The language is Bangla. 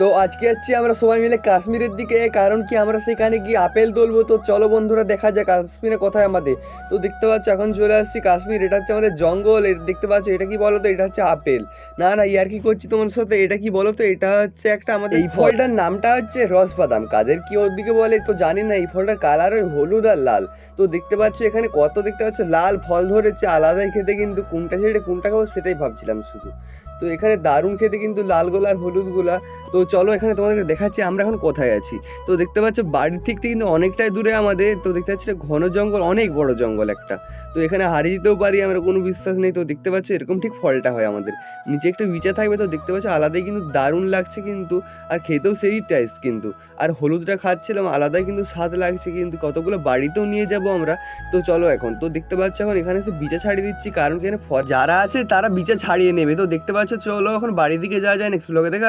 তো আজকে যাচ্ছি আমরা সবাই মিলে কাশ্মীরের দিকে, কারণ কি আমরা সেখানে গিয়ে আপেল তুলবো। তো চলো বন্ধুরা দেখা যাক কাশ্মীরে কোথায় আমাদের। তো দেখতে পাচ্ছ এখন চলে আসছি কাশ্মীর, এটা হচ্ছে আমাদের জঙ্গল। দেখতে পাচ্ছ এটা কি বলো তো, এটা হচ্ছে আপেল। না না ইয়ার কি করছি তোমার সাথে, এটা কি বলো তো, এটা হচ্ছে একটা আমাদের এই ফলটার নামটা হচ্ছে রসবাদাম, কাদের কি ওর দিকে বলে তো জানি না। এই ফলটার কালার ওই হলুদ আর লাল। তো দেখতে পাচ্ছ এখানে কত দেখতে পাচ্ছ লাল ফল ধরেছে, আলাদাই খেতে, কিন্তু কোনটা ছেড়ে কোনটা খাবো সেটাই ভাবছিলাম শুধু। তো এখানে দারুণ খেতে কিন্তু লাল গোলা আর হলুদ গোলা। তো চলো এখানে তোমাদেরকে দেখাচ্ছি আমরা এখন কোথায় আছি। তো দেখতে পাচ্ছ বাড়ির থেকে কিন্তু অনেকটাই দূরে আমাদের। তো দেখতে পাচ্ছি এটা ঘন জঙ্গল, অনেক বড় জঙ্গল একটা। তো এখানে হারিয়ে যেতেও পারি আমরা, কোনো বিশ্বাস নেই। তো দেখতে পাচ্ছ এরকম ঠিক ফলটা হয় আমাদের, নিচে একটু বিচা থাকবে। তো দেখতে পাচ্ছ আলাদাই কিন্তু দারুণ লাগছে কিন্তু, আর খেতেও সেই টেস্ট কিন্তু। আর হলুদটা খাচ্ছিলাম আলাদাই কিন্তু স্বাদ লাগছে কিন্তু, কতগুলো বাড়িতেও নিয়ে যাব আমরা। তো চলো এখন তো দেখতে পাচ্ছ এখন এখানে এসে বিচা ছাড়িয়ে দিচ্ছি, কারণ কি এখানে যারা আছে তারা বিচা ছাড়িয়ে নেবে। তো দেখতে পাচ্ছ চলো এখন বাড়ির দিকে যাওয়া যায়, নেক্সট ব্লগে দেখা